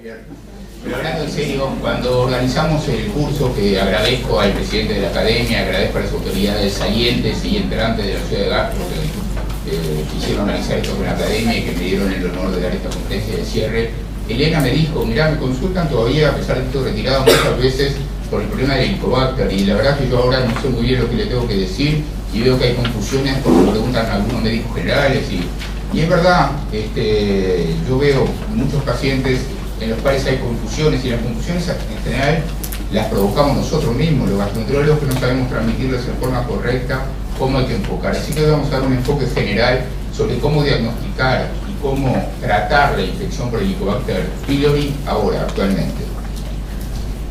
Pero hablando en serio, cuando organizamos el curso, que agradezco al presidente de la academia, agradezco a las autoridades salientes y entrantes de la ciudad de Gastro que quisieron organizar esto con la academia y que me dieron el honor de dar esta conferencia de cierre, Elena me dijo, mirá, me consultan todavía, a pesar de que estoy retirado muchas veces, por el problema del Helicobacter, y la verdad que yo ahora no sé muy bien lo que le tengo que decir, y veo que hay confusiones porque me preguntan algunos médicos generales, y es verdad, yo veo muchos pacientes en los cuales hay confusiones, y las confusiones en general las provocamos nosotros mismos, los gastroenterólogos, que no sabemos transmitirlas en forma correcta, cómo hay que enfocar. Así que hoy vamos a dar un enfoque general sobre cómo diagnosticar y cómo tratar la infección por Helicobacter pylori ahora, actualmente,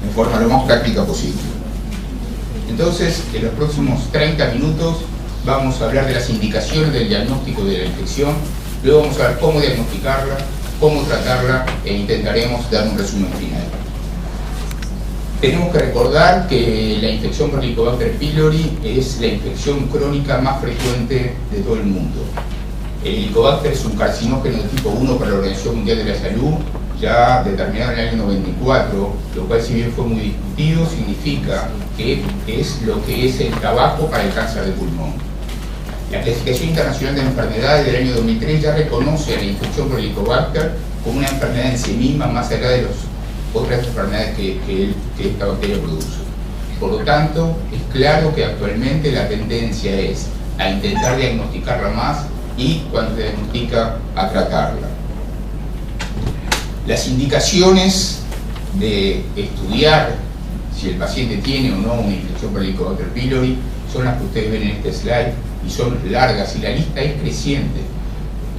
en forma lo más práctica posible. Entonces, en los próximos 30 minutos vamos a hablar de las indicaciones del diagnóstico de la infección, luego vamos a ver cómo diagnosticarla, cómo tratarla e intentaremos dar un resumen final. Tenemos que recordar que la infección por Helicobacter pylori es la infección crónica más frecuente de todo el mundo. El Helicobacter es un carcinógeno de tipo 1 para la Organización Mundial de la Salud, ya determinado en el año 94, lo cual, si bien fue muy discutido, significa que es lo que es el tabaco para el cáncer de pulmón. La Clasificación Internacional de Enfermedades del año 2003 ya reconoce a la infección por Helicobacter como una enfermedad en sí misma, más allá de las otras enfermedades que esta bacteria produce. Por lo tanto, es claro que actualmente la tendencia es a intentar diagnosticarla más y, cuando se diagnostica, a tratarla. Las indicaciones de estudiar si el paciente tiene o no una infección por Helicobacter pylori son las que ustedes ven en este slide, y son largas, y la lista es creciente.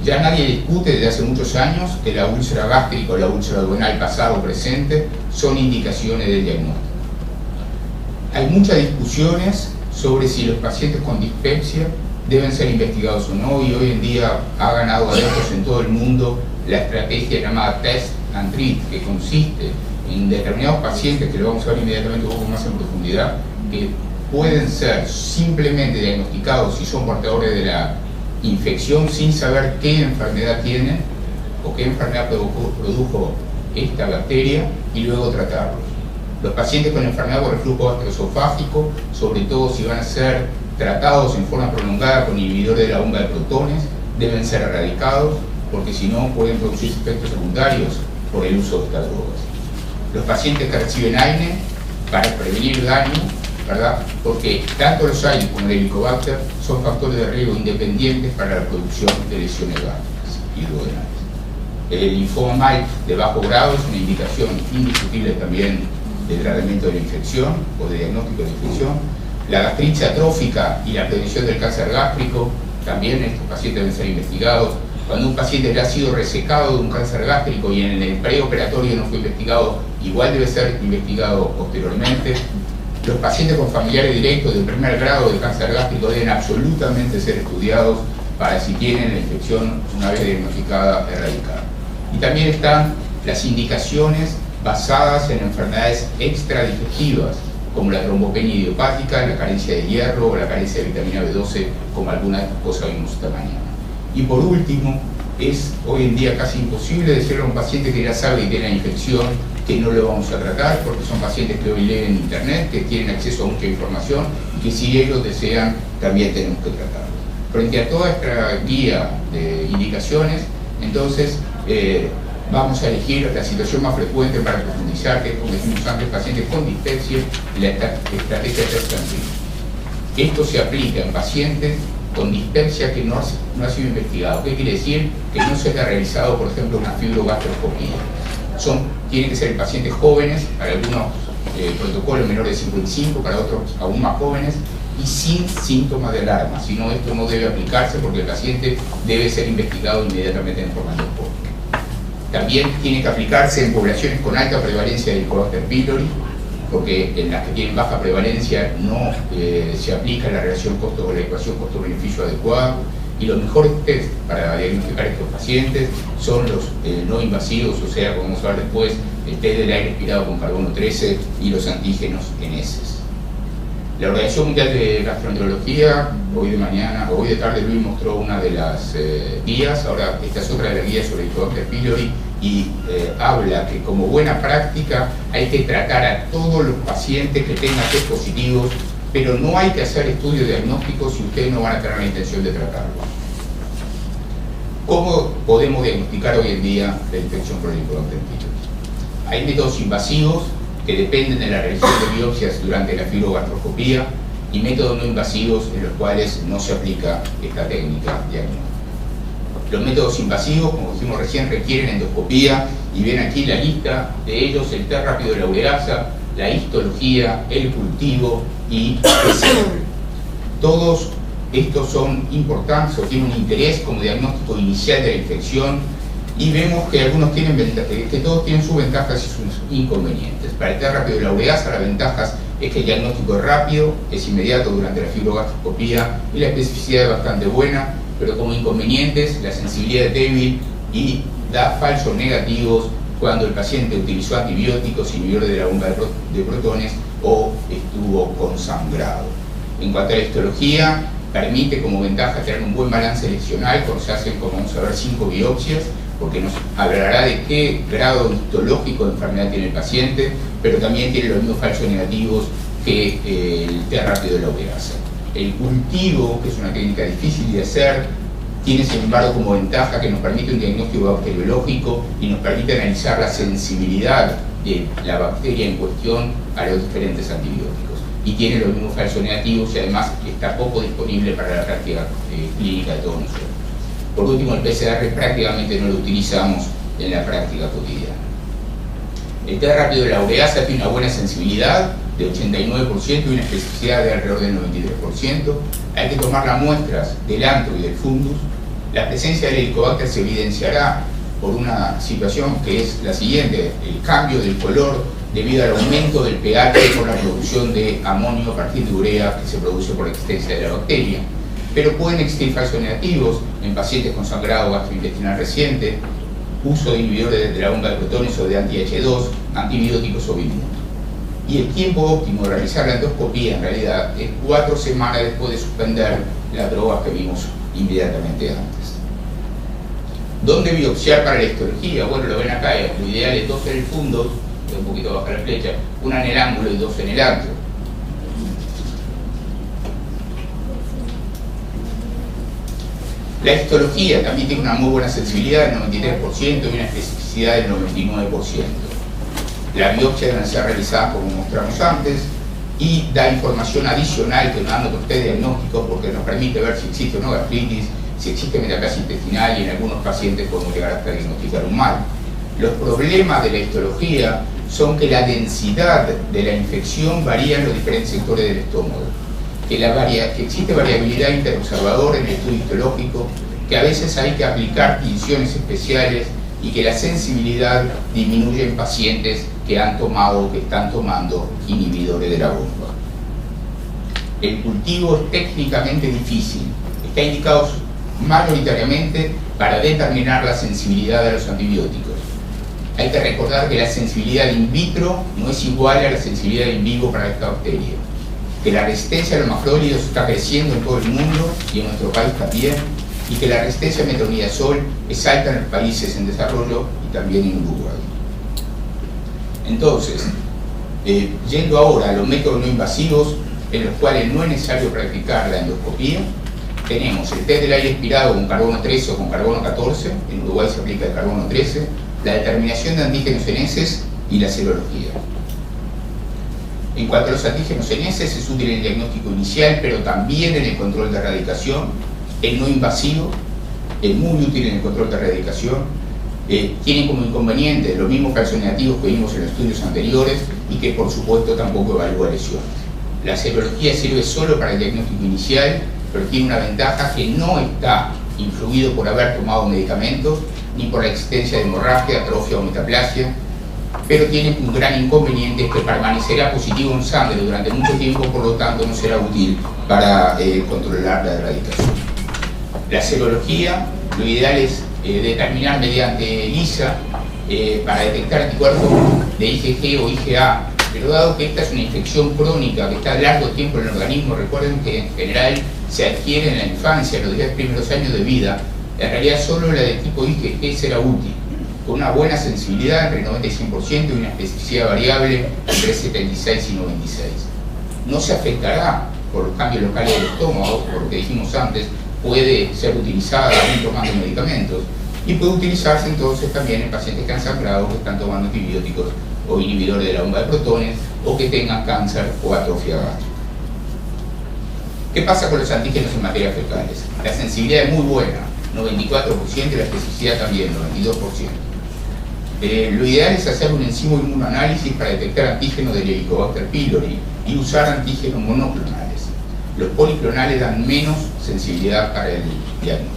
Ya nadie discute desde hace muchos años que la úlcera gástrica o la úlcera duodenal pasado o presente son indicaciones del diagnóstico. Hay muchas discusiones sobre si los pacientes con dispepsia deben ser investigados o no, y hoy en día ha ganado adeptos en todo el mundo la estrategia llamada Test and Treat, que consiste en determinados pacientes, que lo vamos a ver inmediatamente un poco más en profundidad, que pueden ser simplemente diagnosticados si son portadores de la infección sin saber qué enfermedad tienen o qué enfermedad produjo esta bacteria, y luego tratarlos. Los pacientes con enfermedad por reflujo gastroesofágico, sobre todo si van a ser tratados en forma prolongada con inhibidores de la bomba de protones, deben ser erradicados, porque si no pueden producir efectos secundarios por el uso de estas drogas. Los pacientes que reciben AINE, para prevenir daño, ¿verdad? Porque tanto los AINE como el Helicobacter son factores de riesgo independientes para la producción de lesiones gástricas y duodenales. El linfoma MALT de bajo grado es una indicación indiscutible también de tratamiento de la infección o de diagnóstico de la infección. La gastritis atrófica y la prevención del cáncer gástrico, también estos pacientes deben ser investigados. Cuando un paciente ya ha sido resecado de un cáncer gástrico y en el preoperatorio no fue investigado, igual debe ser investigado posteriormente. Los pacientes con familiares directos del primer grado de cáncer gástrico deben absolutamente ser estudiados para, si tienen la infección, una vez diagnosticada, erradicar. Y también están las indicaciones basadas en enfermedades extradigestivas, como la trombopenia idiopática, la carencia de hierro o la carencia de vitamina B12, como algunas de estas cosas vimos esta mañana. Y por último, es hoy en día casi imposible decirle a un paciente que ya sabe que tiene la infección que no lo vamos a tratar, porque son pacientes que hoy leen en internet, que tienen acceso a mucha información y que, si ellos desean, también tenemos que tratarlos. Frente a toda esta guía de indicaciones, entonces vamos a elegir la situación más frecuente para profundizar, que es, como dijimos antes, pacientes con dispepsia y la estrategia Test and Treat. Esto se aplica en pacientes con dispepsia que no ha sido investigado. ¿Qué quiere decir? Que no se ha realizado, por ejemplo, una fibrogastroscopía. Tienen que ser pacientes jóvenes, para algunos protocolos menores de 55, para otros aún más jóvenes, y sin síntomas de alarma. Si no, esto no debe aplicarse, porque el paciente debe ser investigado inmediatamente en forma endoscópica. También tiene que aplicarse en poblaciones con alta prevalencia de Helicobacter pylori, porque en las que tienen baja prevalencia no se aplica la relación costo o la ecuación costo-beneficio adecuada, y los mejores test para diagnosticar estos pacientes son los no invasivos, o sea, como vamos a ver después, el test del aire respirado con carbono 13 y los antígenos en heces. La Organización Mundial de Gastroenterología, hoy de tarde Luis mostró una de las guías, ahora esta es otra de las guías sobre Helicobacter pylori, y habla que como buena práctica hay que tratar a todos los pacientes que tengan test positivos, pero no hay que hacer estudios diagnósticos si ustedes no van a tener la intención de tratarlos. ¿Cómo podemos diagnosticar hoy en día la infección por Helicobacter pylori? Hay métodos invasivos que dependen de la realización de biopsias durante la fibrogastroscopía y métodos no invasivos en los cuales no se aplica esta técnica diagnóstica. Los métodos invasivos, como dijimos recién, requieren endoscopía y ven aquí la lista de ellos: el test rápido de la ureasa, la histología, el cultivo y PCR. Todos estos son importantes o tienen un interés como diagnóstico inicial de la infección, y vemos que algunos tienen que todos tienen sus ventajas y sus inconvenientes. Para el test rápido de la ureasa, las ventajas es que el diagnóstico es rápido, es inmediato durante la fibrogastroscopía y la especificidad es bastante buena, pero como inconvenientes, la sensibilidad es débil y da falsos negativos cuando el paciente utilizó antibióticos, inhibidores de la bomba de protones o estuvo consangrado. En cuanto a la histología, permite como ventaja tener un buen balance leccional cuando se hacen, como vamos a ver, 5 biopsias, porque nos hablará de qué grado histológico de enfermedad tiene el paciente, pero también tiene los mismos falsos negativos que el test rápido de la ureasa. El cultivo, que es una técnica difícil de hacer, tiene sin embargo como ventaja que nos permite un diagnóstico bacteriológico y nos permite analizar la sensibilidad de la bacteria en cuestión a los diferentes antibióticos. Y tiene los mismos falsos negativos y además está poco disponible para la práctica clínica de todos nosotros. Por último, el PCR prácticamente no lo utilizamos en la práctica cotidiana. El test rápido de la ureasa tiene una buena sensibilidad de 89% y una especificidad de alrededor del 93%. Hay que tomar las muestras del antro y del fundus. La presencia del Helicobacter se evidenciará por una situación que es la siguiente: el cambio del color debido al aumento del pH por la producción de amonio a partir de urea que se produce por la existencia de la bacteria. Pero pueden existir falsos negativos en pacientes con sangrado gastrointestinal reciente, uso de inhibidores de la bomba de protones o de anti-H2, antibióticos o bimundo. Y el tiempo óptimo de realizar la endoscopía en realidad es 4 semanas después de suspender las drogas que vimos inmediatamente antes. ¿Dónde biopsiar para la histología? Bueno, lo ven acá, lo ideal es 2 en el fundus, un poquito baja la flecha, una en el ángulo y 2 en el antro. La histología también tiene una muy buena sensibilidad del 93% y una especificidad del 99%. La biopsia debe ser realizada como mostramos antes y da información adicional que nos dan otros test diagnósticos porque nos permite ver si existe o no gastritis, si existe metaplasia intestinal y en algunos pacientes podemos llegar hasta diagnosticar un mal. Los problemas de la histología son que la densidad de la infección varía en los diferentes sectores del estómago, que existe variabilidad interobservador en el estudio histológico, que a veces hay que aplicar tinciones especiales y que la sensibilidad disminuye en pacientes que han tomado o que están tomando inhibidores de la bomba. El cultivo es técnicamente difícil, está indicado mayoritariamente para determinar la sensibilidad a los antibióticos. Hay que recordar que la sensibilidad in vitro no es igual a la sensibilidad in vivo para esta bacteria, que la resistencia a los macrólidos está creciendo en todo el mundo y en nuestro país también, y que la resistencia a metronidazol es alta en los países en desarrollo y también en Uruguay. Entonces, yendo ahora a los métodos no invasivos en los cuales no es necesario practicar la endoscopía, tenemos el test del aire expirado con carbono 13 o con carbono 14, en Uruguay se aplica el carbono 13, la determinación de antígenos en heces y la serología. En cuanto a los antígenos en heces, es útil en el diagnóstico inicial, pero también en el control de erradicación. El no invasivo es muy útil en el control de erradicación. Tienen como inconveniente los mismos falsos negativos que vimos en los estudios anteriores y que por supuesto tampoco evalúa lesiones. La serología sirve solo para el diagnóstico inicial, pero tiene una ventaja que no está influido por haber tomado medicamentos ni por la existencia de hemorragia, atrofia o metaplasia, pero tiene un gran inconveniente que permanecerá positivo en sangre durante mucho tiempo, por lo tanto no será útil para controlar la erradicación. La serología, lo ideal es determinar mediante ELISA para detectar anticuerpos de IgG o IgA Pero dado que esta es una infección crónica que está a largo tiempo en el organismo, recuerden que en general se adquiere en la infancia, en los 10 primeros años de vida, en realidad solo la de tipo IgG será útil, con una buena sensibilidad entre 90 y 100% y una especificidad variable entre 76 y 96. No se afectará por los cambios locales del estómago, por lo que dijimos antes, puede ser utilizada aún tomando medicamentos y puede utilizarse entonces también en pacientes que han sangrado, que están tomando antibióticos o inhibidores de la bomba de protones o que tengan cáncer o atrofia gástrica. ¿Qué pasa con los antígenos en materia fecales? La sensibilidad es muy buena, 94%, y la especificidad también, 92%. Lo ideal es hacer un enzimo inmunoanálisis para detectar antígenos del Helicobacter pylori y usar antígenos monoclonales. Los policlonales dan menos sensibilidad para el diagnóstico.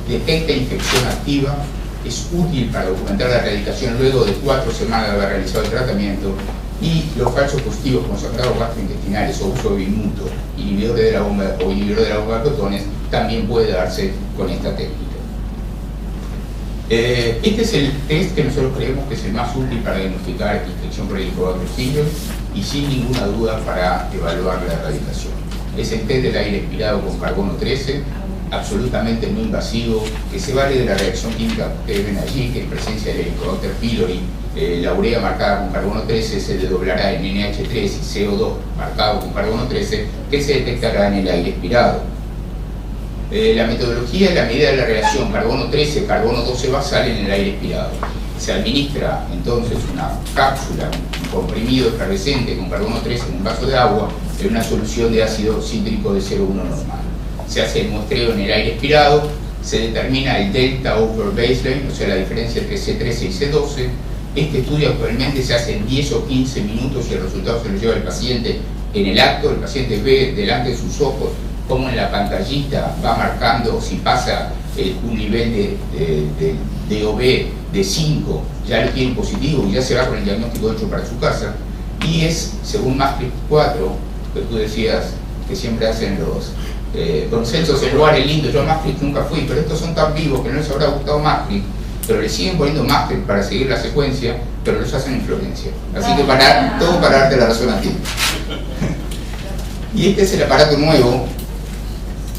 Detecta infección activa, es útil para documentar la erradicación luego de 4 semanas de haber realizado el tratamiento, y los falsos positivos con sangrados gastrointestinales o uso de Bimuto, inhibidor de la bomba de protones, también puede darse con esta técnica. Este es el test que nosotros creemos que es el más útil para diagnosticar infección por Helicobacter pylori y sin ninguna duda para evaluar la erradicación. Es el test del aire expirado con carbono 13, absolutamente no invasivo, que se vale de la reacción química que ustedes ven allí, que en presencia del Helicobacter pylori, la urea marcada con carbono 13 se desdoblará en NH3 y CO2 marcado con carbono 13, que se detectará en el aire expirado. La metodología es la medida de la relación carbono 13, carbono 12 basal en el aire expirado. Se administra entonces una cápsula, un comprimido efervescente con carbono 13 en un vaso de agua en una solución de ácido cítrico de 0,1 normal. Se hace el muestreo en el aire expirado, se determina el delta over baseline, o sea la diferencia entre C13 y C12. Este estudio actualmente se hace en 10 o 15 minutos y el resultado se lo lleva el paciente en el acto. El paciente ve delante de sus ojos cómo en la pantallita va marcando si pasa un nivel de DOB de 5, ya lo tiene positivo y ya se va con el diagnóstico hecho para su casa. Y es, según Maastricht 4, que tú decías que siempre hacen los consensos en lugares lindos. Yo a Maastricht nunca fui, pero estos son tan vivos que no les habrá gustado Maastricht, pero le siguen poniendo Maastricht para seguir la secuencia, pero los hacen en Florencia. Así que todo para darte la razón a ti. Y este es el aparato nuevo,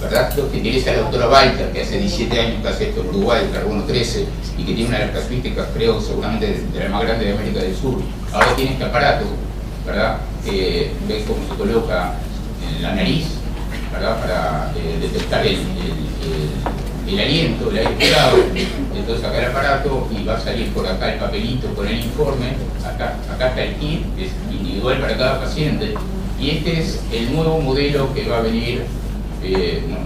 ¿verdad? Lo que tiene esa doctora Walter, que hace 17 años que hace esto en Uruguay, el carbono 13, y que tiene una de las casuísticas, creo, seguramente de la más grande de América del Sur. Ahora tiene este aparato, ¿verdad? Que ves cómo se coloca en la nariz, ¿verdad? Para detectar el aliento, el aire expirado. Entonces acá el aparato y va a salir por acá el papelito con el informe. Acá está el kit, que es individual para cada paciente. Y este es el nuevo modelo que va a venir,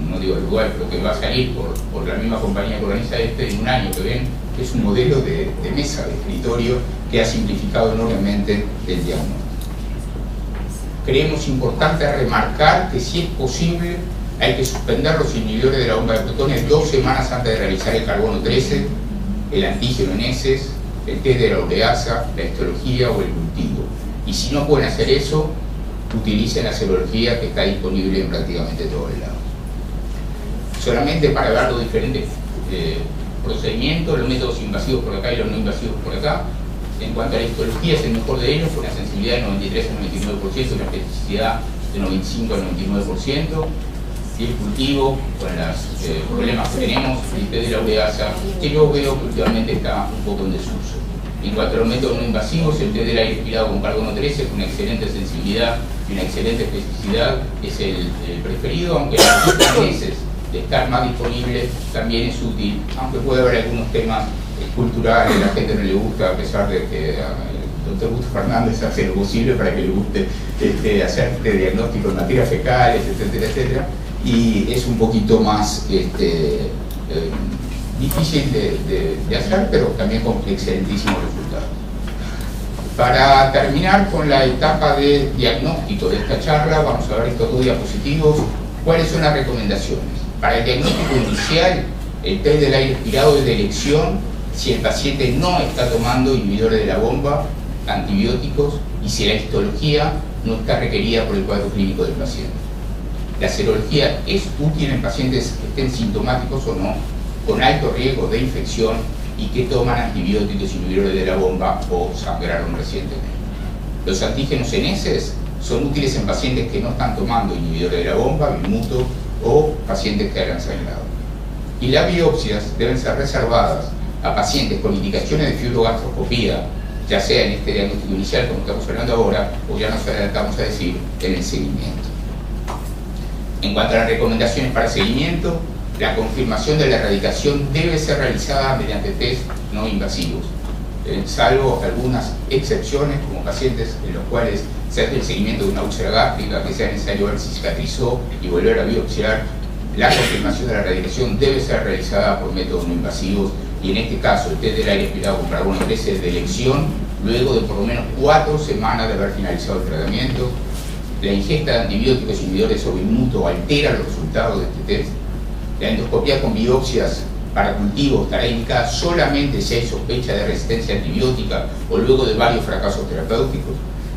no digo Uruguay, pero que va a salir por la misma compañía que organiza en un año, que ven, es un modelo de mesa, de escritorio, que ha simplificado enormemente el diagnóstico. Creemos importante remarcar que si es posible hay que suspender los inhibidores de la bomba de protones 2 semanas antes de realizar el carbono 13, el antígeno en heces, el test de la ureasa, la histología o el cultivo. Y si no pueden hacer eso, utilicen la serología que está disponible en prácticamente todos lados. Solamente para ver los diferentes procedimientos, los métodos invasivos por acá y los no invasivos por acá. En cuanto a la histología, es el mejor de ellos, con una sensibilidad de 93 a 99% y una especificidad de 95 a 99%. Y el cultivo, con los problemas que tenemos, el test de la ureasa, que yo veo que últimamente está un poco en desuso. En cuanto a los métodos no invasivos, el test del aire expirado con carbono 13 con una excelente sensibilidad y una excelente especificidad es el preferido, aunque las veces de estar más disponible también es útil, aunque puede haber algunos temas culturales, la gente no le gusta, a pesar de que el doctor Gusto Fernández hace lo posible para que le guste hacer diagnóstico en materias fecales, etcétera, etcétera, y es un poquito más difícil de hacer, pero también con excelentísimos resultados. Para terminar con la etapa de diagnóstico de esta charla, vamos a ver estos 2 diapositivos. ¿Cuáles son las recomendaciones? Para el diagnóstico inicial, el test del aire expirado es de elección si el paciente no está tomando inhibidores de la bomba, antibióticos, y si la histología no está requerida por el cuadro clínico del paciente. La serología es útil en pacientes que estén sintomáticos o no, con alto riesgo de infección y que toman antibióticos, inhibidores de la bomba o sangraron recientemente. Los antígenos en heces son útiles en pacientes que no están tomando inhibidores de la bomba, Bimuto, o pacientes que hayan sangrado. Y las biopsias deben ser reservadas a pacientes con indicaciones de fibrogastroscopía, ya sea en este diagnóstico inicial, como estamos hablando ahora, o ya nos adelantamos a decir en el seguimiento. En cuanto a las recomendaciones para seguimiento, la confirmación de la erradicación debe ser realizada mediante test no invasivos, salvo algunas excepciones, como pacientes en los cuales se hace el seguimiento de una úlcera gástrica, que sea necesario ver si cicatrizó y volver a biopsiar. La confirmación de la erradicación debe ser realizada por métodos no invasivos, y en este caso el test del aire expirado con carbono 13 de elección, luego de por lo menos 4 semanas de haber finalizado el tratamiento. La ingesta de antibióticos inhibidores o Bimuto altera los resultados de este test. La endoscopia con biopsias para cultivo estará indicada solamente si hay sospecha de resistencia antibiótica o luego de varios fracasos terapéuticos,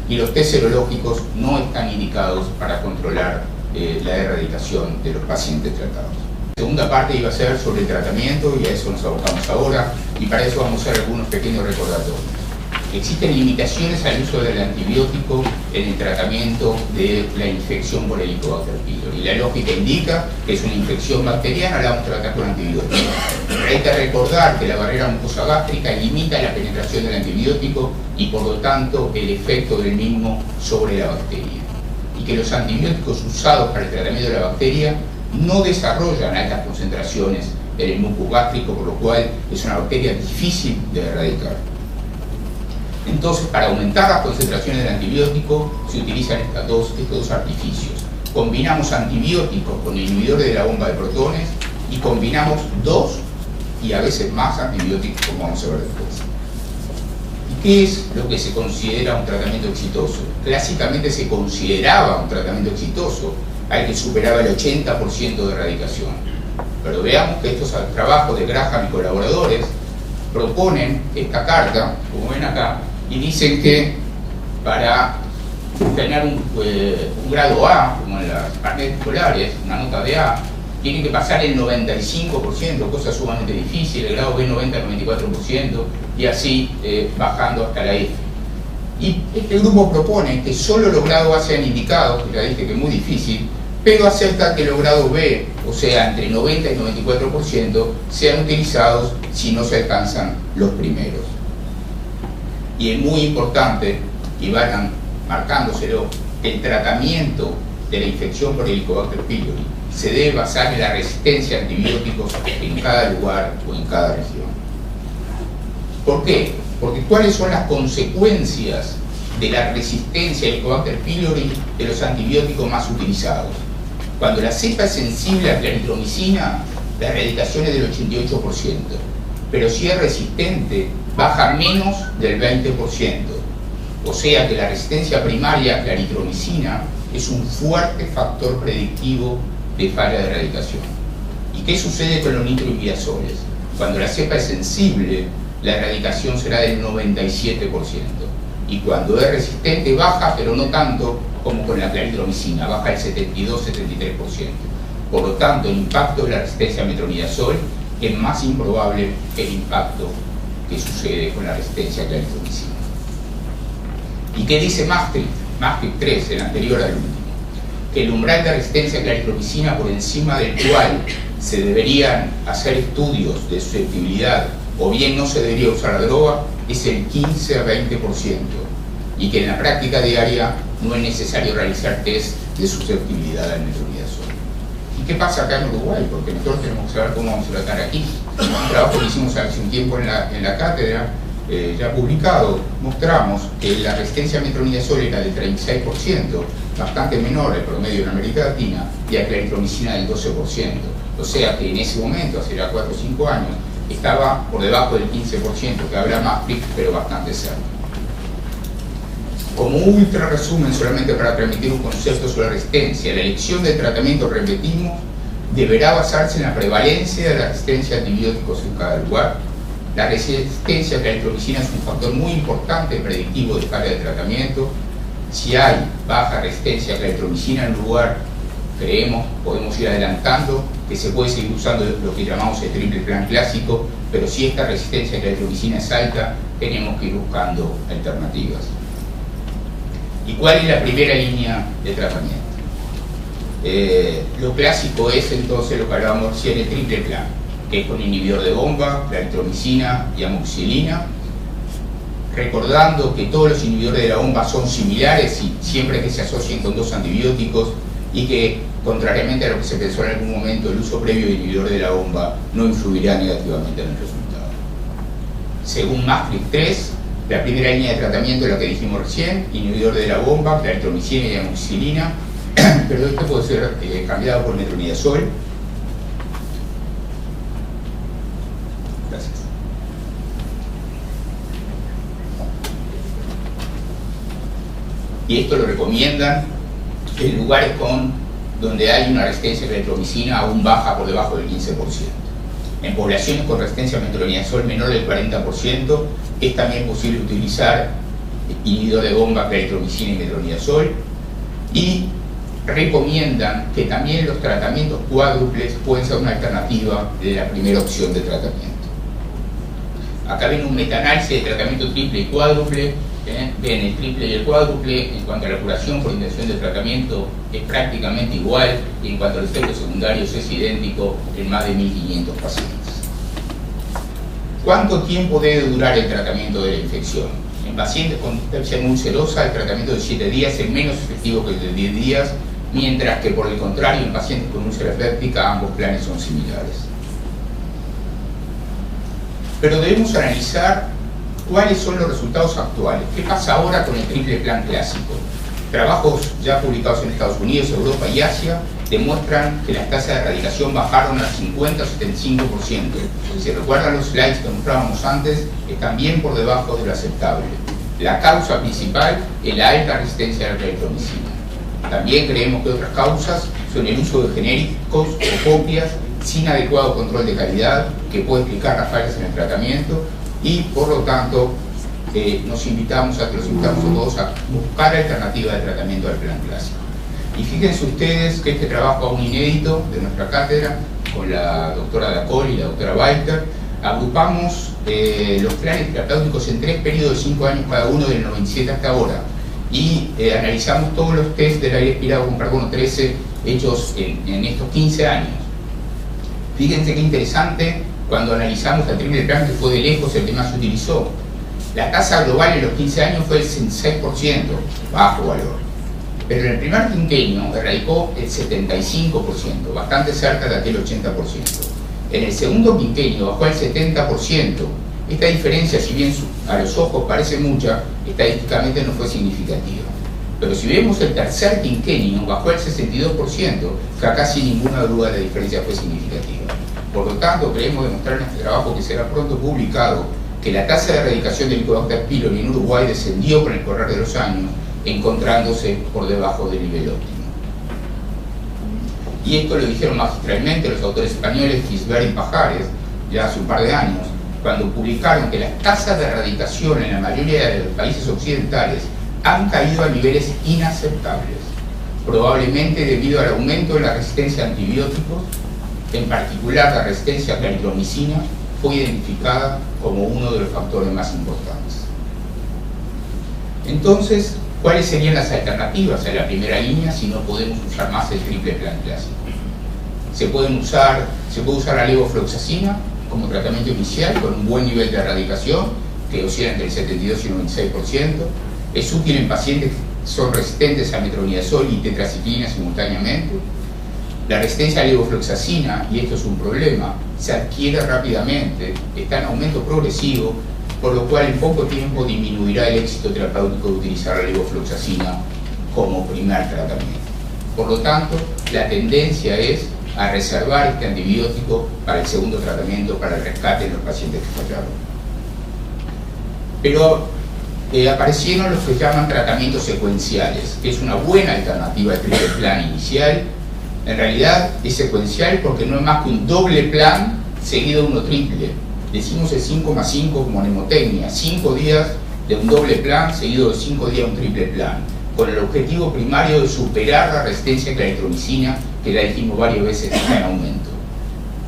y los test serológicos no están indicados para controlar la erradicación de los pacientes tratados. La segunda parte iba a ser sobre el tratamiento, y a eso nos abocamos ahora, y para eso vamos a hacer algunos pequeños recordatorios. Existen limitaciones al uso del antibiótico en el tratamiento de la infección por Helicobacter pylori. La lógica indica que es una infección bacteriana, la vamos a tratar con antibiótico. Pero hay que recordar que la barrera mucosa gástrica limita la penetración del antibiótico y por lo tanto el efecto del mismo sobre la bacteria. Y que los antibióticos usados para el tratamiento de la bacteria no desarrollan altas concentraciones en el muco gástrico, por lo cual es una bacteria difícil de erradicar. Entonces, para aumentar las concentraciones del antibiótico se utilizan estos dos artificios. Combinamos antibióticos con inhibidores de la bomba de protones y combinamos 2 y a veces más antibióticos, como vamos a ver después. ¿Y qué es lo que se considera un tratamiento exitoso? Clásicamente se consideraba un tratamiento exitoso al que superaba el 80% de erradicación. Pero veamos que estos trabajos de Graham y colaboradores proponen esta carta, como ven acá, y dicen que para tener un grado A, como en las carnetes escolares, una nota de A, tienen que pasar el 95%, cosa sumamente difícil, el grado B 90-94%, y así bajando hasta la F. Y este grupo propone que solo los grados A sean indicados, que ya dije que es muy difícil, pero acepta que los grados B, o sea, entre 90 y 94%, sean utilizados si no se alcanzan los primeros. Y es muy importante, y vayan marcándoselo, que el tratamiento de la infección por Helicobacter pylori se debe basar en la resistencia a antibióticos en cada lugar o en cada región. ¿Por qué? Porque ¿cuáles son las consecuencias de la resistencia a Helicobacter pylori de los antibióticos más utilizados? Cuando la cepa es sensible a la claritromicina, la erradicación es del 88%, pero si es resistente, baja menos del 20%. O sea que la resistencia primaria a claritromicina es un fuerte factor predictivo de falla de erradicación. ¿Y qué sucede con los nitroimidazoles? Cuando la cepa es sensible, la erradicación será del 97%. Y cuando es resistente, baja, pero no tanto como con la claritromicina, baja el 72-73%. Por lo tanto, el impacto de la resistencia a metronidazol es más improbable que el impacto que sucede con la resistencia a claritromicina. ¿Y qué dice Maastricht? Maastricht 3, el anterior al último. Que el umbral de resistencia a claritromicina por encima del cual se deberían hacer estudios de susceptibilidad o bien no se debería usar la droga es el 15 a 20%, y que en la práctica diaria no es necesario realizar test de susceptibilidad al metronidazol. ¿Y qué pasa acá en Uruguay? Porque nosotros tenemos que saber cómo vamos a tratar aquí. Un trabajo que hicimos hace un tiempo en la cátedra, ya publicado, mostramos que la resistencia a metronidazol era del 36%, bastante menor al promedio en América Latina, y a claritromicina del 12%. O sea que en ese momento, hace ya 4 o 5 años, estaba por debajo del 15% que habla Maastricht, pero bastante cerca. Como ultra resumen, solamente para transmitir un concepto sobre resistencia, la elección del tratamiento, repetimos, deberá basarse en la prevalencia de la resistencia a antibióticos en cada lugar. La resistencia a claritromicina es un factor muy importante predictivo de falla de tratamiento. Si hay baja resistencia a claritromicina en un lugar, creemos, podemos ir adelantando, que se puede seguir usando lo que llamamos el triple plan clásico, pero si esta resistencia a claritromicina es alta, tenemos que ir buscando alternativas. ¿Y cuál es la primera línea de tratamiento? Lo clásico es entonces lo que hablábamos recién, el triple plan, que es con inhibidor de bomba, claritromicina y amoxicilina, recordando que todos los inhibidores de la bomba son similares y siempre que se asocien con dos antibióticos, y que, contrariamente a lo que se pensó en algún momento, el uso previo de inhibidor de la bomba no influirá negativamente en el resultado. Según Maastricht 3, la primera línea de tratamiento es la que dijimos recién, inhibidor de la bomba, claritromicina y amoxicilina, pero esto puede ser cambiado por metronidazol. Gracias. Y esto lo recomiendan en lugares donde hay una resistencia a claritromicina aún baja por debajo del 15%. En poblaciones con resistencia a metronidazol menor del 40%, es también posible utilizar inhibidor de bomba, claritromicina y metronidazol, y recomiendan que también los tratamientos cuádruples pueden ser una alternativa de la primera opción de tratamiento. Acá ven un metaanálisis de tratamiento triple y cuádruple. Ven el triple y el cuádruple en cuanto a la curación por intención de tratamiento es prácticamente igual, y en cuanto a los efectos secundarios es idéntico en más de 1.500 pacientes. ¿Cuánto tiempo debe durar el tratamiento de la infección? En pacientes con dispepsia muy ulcerosa el tratamiento de 7 días es menos efectivo que el de 10 días, mientras que por el contrario en pacientes con úlcera péptica ambos planes son similares. Pero debemos analizar cuáles son los resultados actuales. ¿Qué pasa ahora con el triple plan clásico? Trabajos ya publicados en Estados Unidos, Europa y Asia demuestran que las tasas de erradicación bajaron al 50 o 75%. Si recuerdan los slides que mostrábamos antes, están bien por debajo de lo aceptable. La causa principal es la alta resistencia a la claritromicina. También creemos que otras causas son el uso de genéricos o copias sin adecuado control de calidad, que puede explicar las fallas en el tratamiento, y por lo tanto los invitamos a todos a buscar alternativas de tratamiento al plan clásico. Y fíjense ustedes que este trabajo aún inédito de nuestra cátedra, con la doctora Dacol y la doctora Walter, agrupamos los planes terapéuticos en 3 periodos de 5 años cada uno, del 97 hasta ahora, y analizamos todos los test del aire expirado con carbono 13 hechos en estos 15 años. Fíjense qué interesante cuando analizamos el triple plan, que fue de lejos el que más se utilizó. La tasa global en los 15 años fue del 6%, bajo valor. Pero en el primer quinquenio erradicó el 75%, bastante cerca de aquel 80%. En el segundo quinquenio bajó al 70%. Esta diferencia, si bien a los ojos parece mucha, estadísticamente no fue significativa. Pero si vemos el tercer quinquenio, bajó al 62%, que acá sin ninguna duda la diferencia fue significativa. Por lo tanto, creemos demostrar en este trabajo, que será pronto publicado, que la tasa de erradicación del Helicobacter pylori en Uruguay descendió con el correr de los años, encontrándose por debajo del nivel óptimo. Y esto lo dijeron magistralmente los autores españoles Gisbert y Pajares, ya hace un par de años, cuando publicaron que las tasas de erradicación en la mayoría de los países occidentales han caído a niveles inaceptables, probablemente debido al aumento de la resistencia a antibióticos. En particular, la resistencia a claritromicina fue identificada como uno de los factores más importantes. Entonces, ¿cuáles serían las alternativas en la primera línea si no podemos usar más el triple plan clásico? Se puede usar la levofloxacina como tratamiento inicial con un buen nivel de erradicación, que oscila entre el 72 y el 96%. Es útil en pacientes que son resistentes a metronidazol y tetraciclina simultáneamente. La resistencia a la levofloxacina, y esto es un problema, se adquiere rápidamente, está en aumento progresivo, por lo cual en poco tiempo disminuirá el éxito terapéutico de utilizar la levofloxacina como primer tratamiento. Por lo tanto, la tendencia es a reservar este antibiótico para el segundo tratamiento, para el rescate de los pacientes que fallaron. Pero aparecieron los que llaman tratamientos secuenciales, que es una buena alternativa al triple plan inicial. En realidad es secuencial porque no es más que un doble plan seguido de uno triple. Decimos el 5+5 como mnemotecnia, 5 días de un doble plan seguido de 5 días de un triple plan, con el objetivo primario de superar la resistencia a claritromicina, que la dijimos varias veces está en aumento.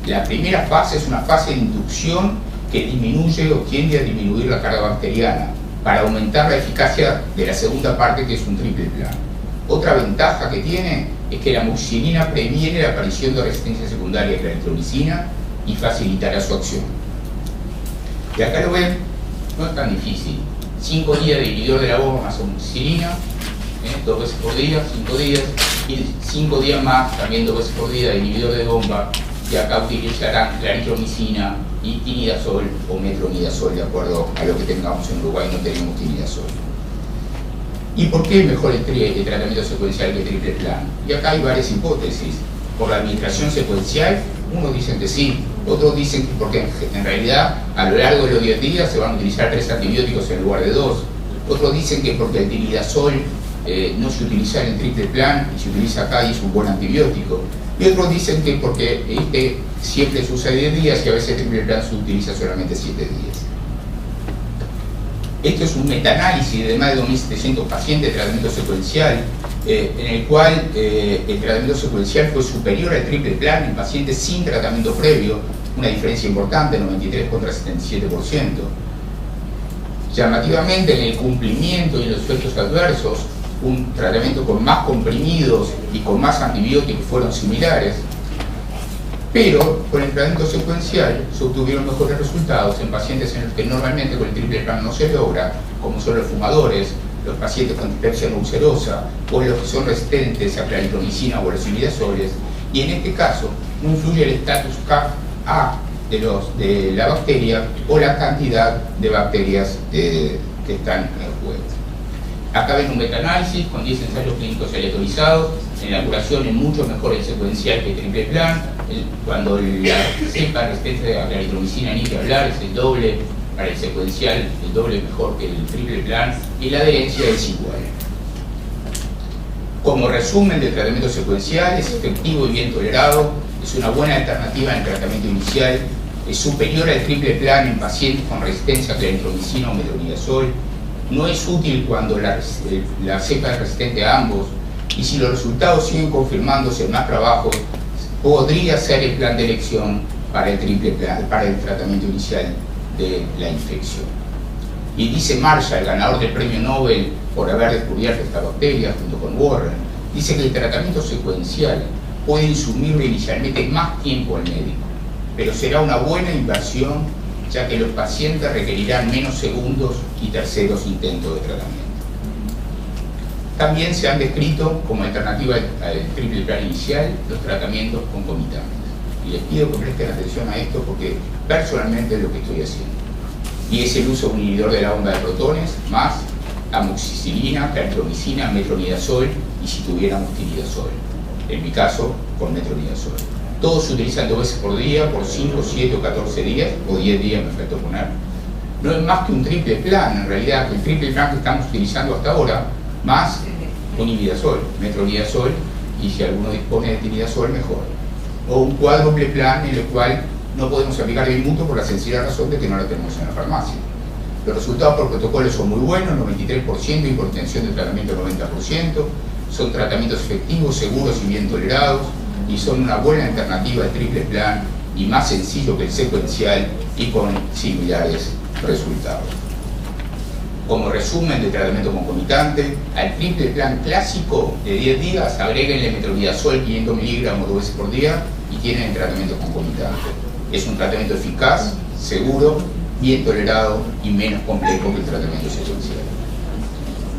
La primera fase es una fase de inducción que disminuye o tiende a disminuir la carga bacteriana, para aumentar la eficacia de la segunda parte, que es un triple plan. Otra ventaja que tiene es que la amoxicilina previene la aparición de resistencia secundaria a la eritromicina y facilitará su acción. Y acá lo ven, no es tan difícil. 5 días de inhibidor de la bomba más amoxicilina, 2 veces por día, 5 días, y 5 días más, también 2 veces por día de inhibidor de bomba, y acá utilizarán la eritromicina y tinidazol o metronidazol, de acuerdo a lo que tengamos en Uruguay. No tenemos tinidazol. ¿Y por qué es mejor el tratamiento secuencial que el triple plan? Y acá hay varias hipótesis. Por la administración secuencial, unos dicen que sí, otros dicen que porque en realidad a lo largo de los 10 días se van a utilizar 3 antibióticos en lugar de 2. Otros dicen que porque el tinidazol no se utiliza en el triple plan y se utiliza acá y es un buen antibiótico. Y otros dicen que porque siempre se usa 10 días y a veces el triple plan se utiliza solamente 7 días. Esto es un metaanálisis de más de 2.700 pacientes de tratamiento secuencial, en el cual el tratamiento secuencial fue superior al triple plan en pacientes sin tratamiento previo, una diferencia importante, 93 contra 77%. Llamativamente, en el cumplimiento y en los efectos adversos, un tratamiento con más comprimidos y con más antibióticos fueron similares, pero con el tratamiento secuencial se obtuvieron mejores resultados en pacientes en los que normalmente con el triple plan no se logra, como son los fumadores, los pacientes con dispepsia no ulcerosa o los que son resistentes a claritromicina o a los imidazoles, y en este caso no influye el estatus Ka de la bacteria o la cantidad de bacterias que están en juego. Acá ven un metaanálisis con 10 ensayos clínicos aleatorizados. En la curación es mucho mejor el secuencial que el triple plan. Cuando la cepa resistente a la eritromicina, ni que hablar, es el doble para el secuencial, el doble mejor que el triple plan, y la adherencia es igual. Como resumen del tratamiento secuencial, es efectivo y bien tolerado, es una buena alternativa en el tratamiento inicial, es superior al triple plan en pacientes con resistencia a claritromicina o metronidazol. No es útil cuando la cepa es resistente a ambos, y si los resultados siguen confirmándose en más trabajos, podría ser el plan de elección para el triple plan, para el tratamiento inicial de la infección. Y dice Marshall, ganador del premio Nobel por haber descubierto esta bacteria junto con Warren, dice que el tratamiento secuencial puede insumirle inicialmente más tiempo al médico, pero será una buena inversión, ya que los pacientes requerirán menos segundos y terceros intentos de tratamiento. También se han descrito como alternativa al triple plan inicial los tratamientos concomitantes. Y les pido que presten atención a esto porque personalmente es lo que estoy haciendo. Y es el uso de un inhibidor de la bomba de protones más amoxicilina, claritromicina, metronidazol y si tuviéramos tinidazol. En mi caso, con metronidazol. Todos se utilizan 2 veces por día, por 5, 7 o 14 días, o 10 días me faltó poner. No es más que un triple plan, en realidad, el triple plan que estamos utilizando hasta ahora, más un imidazol, metronidazol, y si alguno dispone de tinidazol, mejor. O un cuádruple plan en el cual no podemos aplicar el mutuo por la sencilla razón de que no lo tenemos en la farmacia. Los resultados por protocolo son muy buenos, 93%, hipertensión de tratamiento 90%, son tratamientos efectivos, seguros y bien tolerados, y son una buena alternativa al triple plan y más sencillo que el secuencial y con similares resultados. Como resumen del tratamiento concomitante, al triple plan clásico de 10 días agréguenle metronidazol 500 miligramos 2 veces por día y tienen el tratamiento concomitante. Es un tratamiento eficaz, seguro, bien tolerado y menos complejo que el tratamiento secuencial.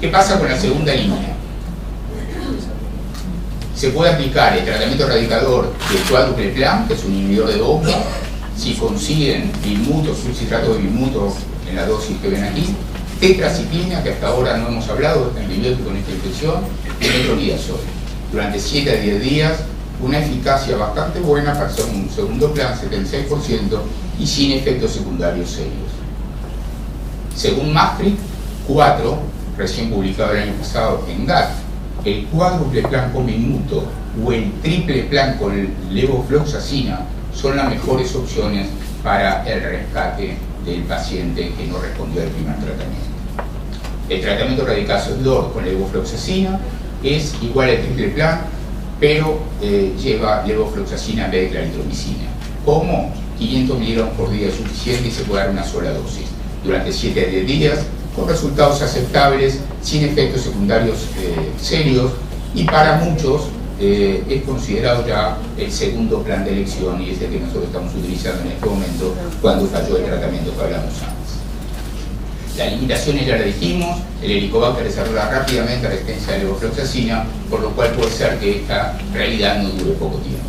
¿Qué pasa con la segunda línea? Se puede aplicar el tratamiento erradicador del cuádruple plan, que es un inhibidor de bomba, si consiguen bilmuto, subcitrato de bilmuto en la dosis que ven aquí, tetraciclina, que hasta ahora no hemos hablado, de antibiótico en esta infección, y metronidazol. Durante 7 a 10 días, una eficacia bastante buena para hacer un segundo plan, 76%, y sin efectos secundarios serios. Según Maastricht 4, recién publicado el año pasado en GATT, el cuádruple plan con bilmuto o el triple plan con levofloxacina son las mejores opciones para el rescate del paciente que no respondió al primer tratamiento. El tratamiento radicazol con levofloxacina es igual al triple plan, pero lleva levofloxacina en vez de claritromicina. ¿Cómo? 500 miligramos por día es suficiente y se puede dar una sola dosis. Durante 7 a 10 días con resultados aceptables, sin efectos secundarios serios, y para muchos es considerado ya el segundo plan de elección, y es el que nosotros estamos utilizando en este momento cuando falló el tratamiento que hablamos antes. Las limitaciones ya las dijimos: el helicobacter desarrolla rápidamente resistencia a la levofloxacina, por lo cual puede ser que esta realidad no dure poco tiempo.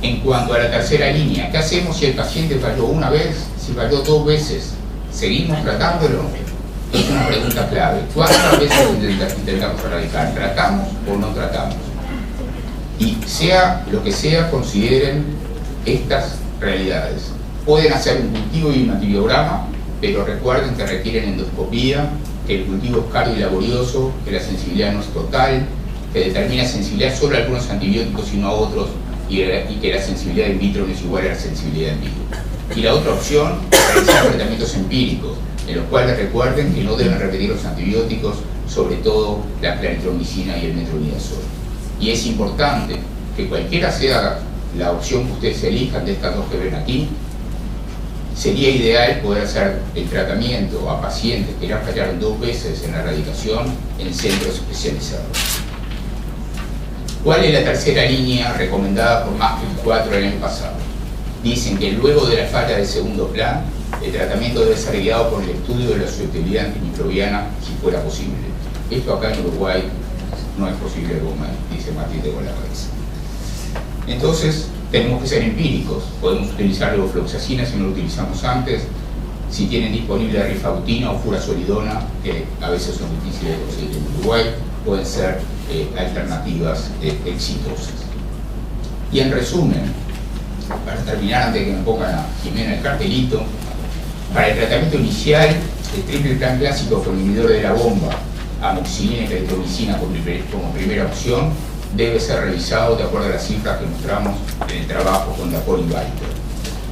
En cuanto a la tercera línea, ¿qué hacemos si el paciente falló una vez, si falló 2 veces? ¿Seguimos tratándolo? Es una pregunta clave. ¿Cuántas veces intentamos erradicar? ¿Tratamos o no tratamos? Y sea lo que sea, consideren estas realidades. Pueden hacer un cultivo y un antibiograma, pero recuerden que requieren endoscopía, que el cultivo es cardio y laborioso, que la sensibilidad no es total, que determina sensibilidad solo a algunos antibióticos y no a otros, y que la sensibilidad in vitro no es igual a la sensibilidad in vivo. Y la otra opción es realizar tratamientos empíricos, en los cuales recuerden que no deben repetir los antibióticos, sobre todo la claritromicina y el metronidazol. Y es importante que cualquiera sea la opción que ustedes elijan de estas dos que ven aquí, sería ideal poder hacer el tratamiento a pacientes que ya fallaron 2 veces en la erradicación en centros especializados. ¿Cuál es la tercera línea recomendada por más que 4 el año pasado? Dicen que luego de la falla del segundo plan, el tratamiento debe ser guiado por el estudio de la susceptibilidad antimicrobiana, si fuera posible. Esto acá en Uruguay no es posible, como dice Martín de Golarrez. Entonces, tenemos que ser empíricos. Podemos utilizar levofloxacina si no lo utilizamos antes. Si tienen disponible rifautina o furazolidona, que a veces son difíciles de conseguir en Uruguay, pueden ser alternativas exitosas. Y en resumen, para terminar, antes de que me pongan a Jimena el cartelito, para el tratamiento inicial, el triple plan clásico con inhibidor de la bomba, amoxicilina y claritromicina como primera opción, debe ser revisado de acuerdo a las cifras que mostramos en el trabajo con Dapol y Walter.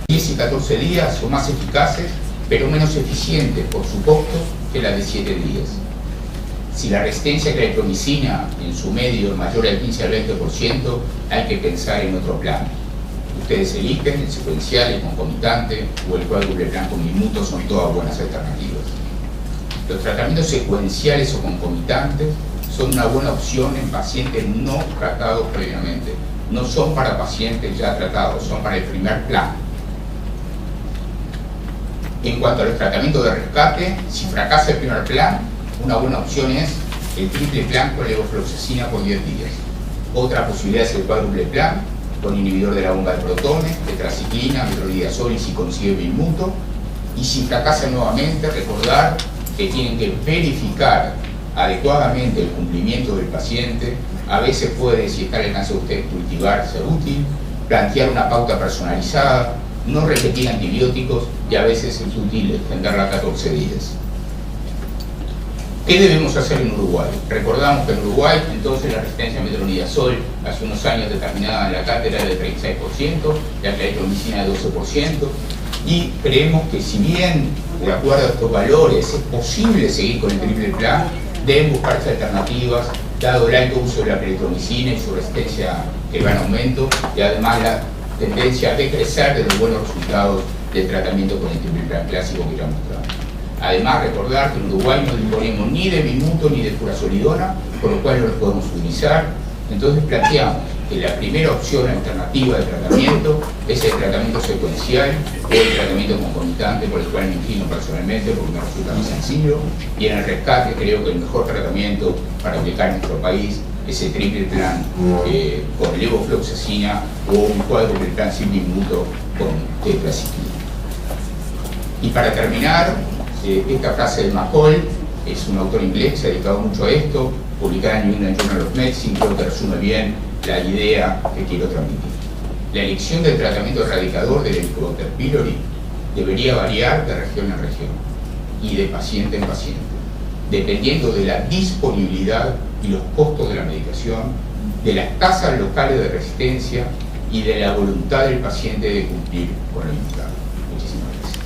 10 y 14 días son más eficaces, pero menos eficientes por su costo que las de 7 días. Si la resistencia a claritromicina en su medio es mayor al 15 al 20%, hay que pensar en otro plan. Ustedes eligen el secuencial, el concomitante o el cuádruple plan con inmuto, son todas buenas alternativas. Los tratamientos secuenciales o concomitantes son una buena opción en pacientes no tratados previamente. No son para pacientes ya tratados, son para el primer plan. En cuanto a los tratamientos de rescate, si fracasa el primer plan, una buena opción es el triple plan con levofloxacina por 10 días. Otra posibilidad es el cuádruple plan con inhibidor de la bomba de protones, tetraciclina, metronidazol y si consigue inmuto. Y si fracasa nuevamente, recordar que tienen que verificar adecuadamente el cumplimiento del paciente. A veces puede, si está al alcance de ustedes, cultivar, ser útil, plantear una pauta personalizada, no repetir antibióticos y a veces es útil extenderla a 14 días. ¿Qué debemos hacer en Uruguay? Recordamos que en Uruguay entonces la resistencia a metronidazol hace unos años determinada en la cátedra del 36%, la claritromicina de 12%, y creemos que si bien de acuerdo a estos valores es posible seguir con el triple plan, deben buscarse alternativas dado el alto uso de la claritromicina y su resistencia que va en aumento, y además la tendencia a decrecer de los buenos resultados del tratamiento con el triple plan clásico que ya mostramos. Además, recordar que en Uruguay no disponemos ni de bimuto ni de furazolidona, por lo cual no los podemos utilizar. Entonces planteamos que la primera opción alternativa de tratamiento es el tratamiento secuencial o el tratamiento concomitante, por el cual me inclino personalmente porque me resulta más sencillo. Y en el rescate creo que el mejor tratamiento para aplicar en nuestro país es el triple plan con levofloxacina o un cuádruple plan sin bimuto con tetraciclina. Y para terminar, esta frase de McCall, es un autor inglés que se ha dedicado mucho a esto, publicada en New England Journal of Medicine, creo que resume bien la idea que quiero transmitir. La elección del tratamiento erradicador del Helicobacter pylori debería variar de región en región y de paciente en paciente, dependiendo de la disponibilidad y los costos de la medicación, de las tasas locales de resistencia y de la voluntad del paciente de cumplir con lo indicado. Muchísimas gracias.